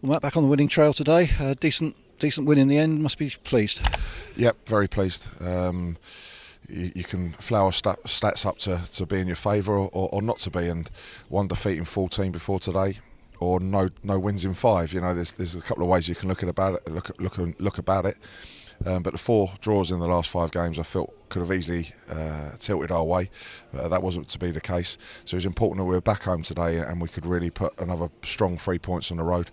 Well, Matt, back on the winning trail today. Decent win in the end. Must be pleased. Yep, very pleased. You can flower stats up to be in your favour or not to be, and one defeat in 14 before today, or no wins in 5. You know, there's a couple of ways you can look about it. But the 4 draws in the last 5 games, I felt could have easily tilted our way. That wasn't to be the case. So it was important that we were back home today and we could really put another strong 3 points on the road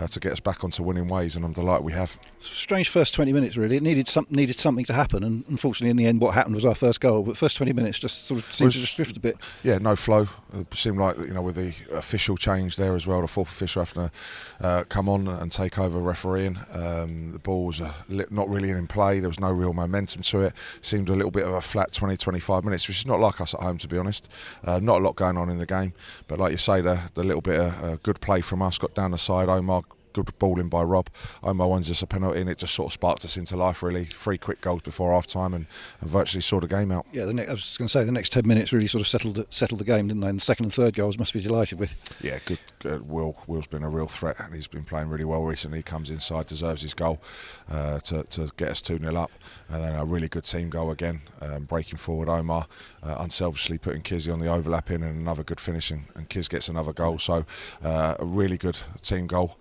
to get us back onto winning ways, and I'm delighted we have. Strange first 20 minutes, really. It needed something to happen, and unfortunately, in the end, what happened was our first goal. But first 20 minutes just sort of seemed to just drift a bit. Yeah, no flow. It seemed like, with the official change there as well, the 4th official having to come on and take over refereeing. The ball was not really in play. There was no real momentum to it. Seemed a little bit of a flat 20-25 minutes, which is not like us at home, to be honest. Not a lot going on in the game, but like you say, the little bit of good play from us got down the side. Omar, good ball in by Rob. Omar wins us a penalty, and it just sort of sparked us into life, really. 3 quick goals before half time and virtually saw the game out. Yeah, I was going to say the next 10 minutes really sort of settled the game, didn't they? And the second and third goals must be delighted with. Yeah, good. Will's been a real threat, and he's been playing really well recently. He comes inside, deserves his goal to get us 2-0 up, and then a really good team goal again, breaking forward Omar, unselfishly putting Kizzy on the overlap in, and another good finish, and Kiz gets another goal. So a really good team goal.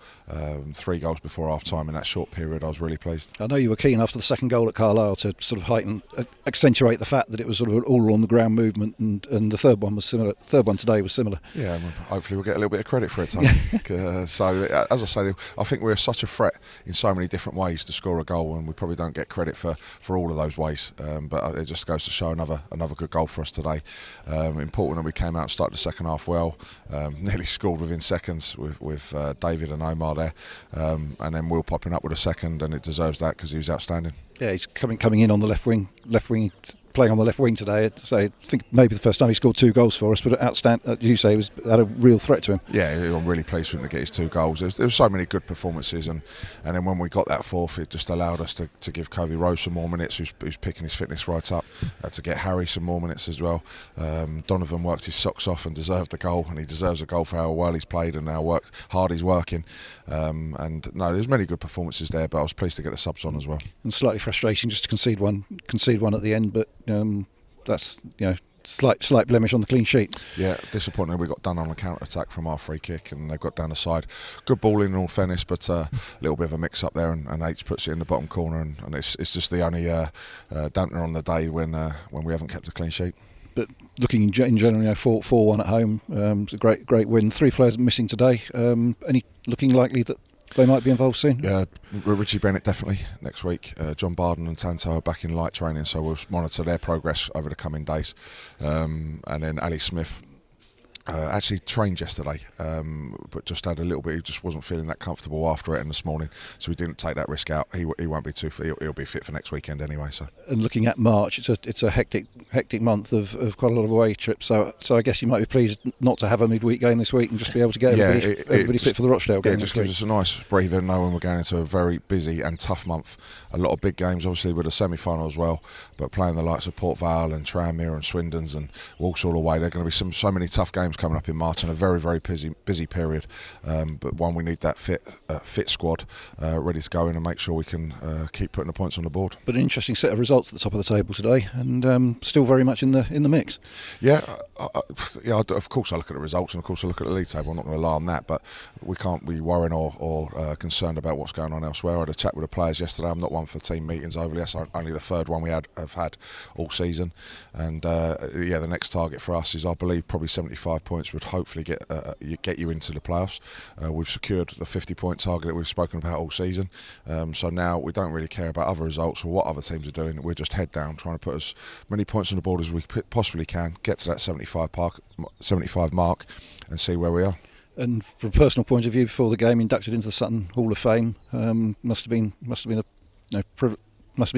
3 goals before half time in that short period. I was really pleased. I know you were keen after the second goal at Carlisle to sort of accentuate the fact that it was sort of an all on the ground movement, and the third one was similar. The third one today was similar. Yeah, hopefully we'll get a little bit of credit for it, Tony. So as I say, I think we're such a threat in so many different ways to score a goal, and we probably don't get credit for all of those ways. But it just goes to show another good goal for us today. Important that we came out and started the second half well. Nearly scored within seconds with David and Omar there. And then Will popping up with a second, and it deserves that because he was outstanding. Yeah, he's coming in on the left wing, playing on the left wing today. So I think maybe the first time he scored 2 goals for us, but outstanding. You say he had a real threat to him. Yeah, I'm really pleased for him to get his 2 goals. There was so many good performances, and then when we got that 4th, it just allowed us to give Kobe Rose some more minutes, who's picking his fitness right up, to get Harry some more minutes as well. Donovan worked his socks off and deserved the goal, and he deserves a goal for how well he's played and how hard he's working. And no, there's many good performances there, but I was pleased to get the subs on as well. And slightly frustrating just to concede one at the end, but that's slight blemish on the clean sheet. Yeah, disappointing. We got done on a counter attack from our free kick, and they got down the side. Good ball in all fairness, but a little bit of a mix up there, and H puts it in the bottom corner, and it's just the only dampener on the day when we haven't kept a clean sheet. But looking in general, 4-1 at home, it's a great win. 3 players missing today. Any looking likely that they might be involved soon? Yeah, Richie Bennett definitely next week. John Barden and Tanto are back in light training, so we'll monitor their progress over the coming days. And then Ali Smith actually trained yesterday, but just had a little bit. He just wasn't feeling that comfortable after it, and this morning, so we didn't take that risk out. He won't be too fit. He'll be fit for next weekend anyway. So. And looking at March, it's a hectic month of quite a lot of away trips. So I guess you might be pleased not to have a midweek game this week and just be able to get everybody fit for the Rochdale game. Yeah, it just gives us a nice breather, knowing we're going into a very busy and tough month. A lot of big games, obviously, with a semi-final as well. But playing the likes of Port Vale and Tranmere and Swindons and Walsall away, there are going to be so many tough games coming up in March, and a very, very busy period. But one, we need that fit squad ready to go in and make sure we can keep putting the points on the board. But an interesting set of results at the top of the table today, and still very much in the mix. Yeah, of course I look at the results, and of course I look at the league table. I'm not going to lie on that, but we can't be worrying or concerned about what's going on elsewhere. I had a chat with the players yesterday. I'm not one for team meetings overly. That's only the 3rd one we have had all season. And the next target for us is, I believe, probably 75 points would hopefully get you into the playoffs. We've secured the 50-point target that we've spoken about all season. So now we don't really care about other results or what other teams are doing. We're just head down, trying to put as many points on the board as we possibly can, get to that 75 mark, and see where we are. And from a personal point of view, before the game, inducted into the Sutton Hall of Fame, must have been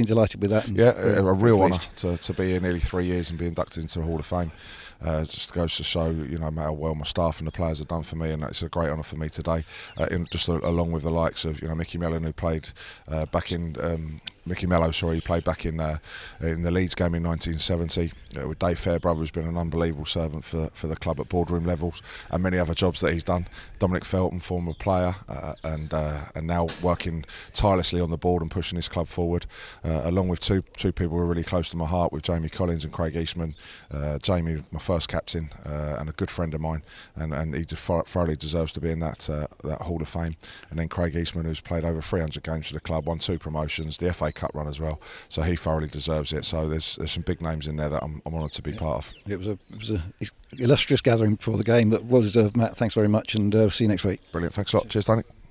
delighted with that. And a real honour to be here nearly 3 years and be inducted into the Hall of Fame. Just goes to show, how well my staff and the players have done for me, and it's a great honour for me today. Along with the likes of, Mickey Mellon, who played back in Mickey Mello, sorry, he played back in the Leeds game in 1970. With Dave Fairbrother, who's been an unbelievable servant for the club at boardroom levels, and many other jobs that he's done. Dominic Felton, former player, and now working tirelessly on the board and pushing his club forward, along with two people who are really close to my heart, with Jamie Collins and Craig Eastman. Jamie, my first captain, and a good friend of mine, and he thoroughly deserves to be in that Hall of Fame. And then Craig Eastman, who's played over 300 games for the club, won 2 promotions, the FA Cup run as well, so he thoroughly deserves it. So there's some big names in there that I'm honoured to be part of. It was a illustrious gathering before the game, but well deserved, Matt. Thanks very much, and see you next week. Brilliant, thanks a lot. Cheers, Tony.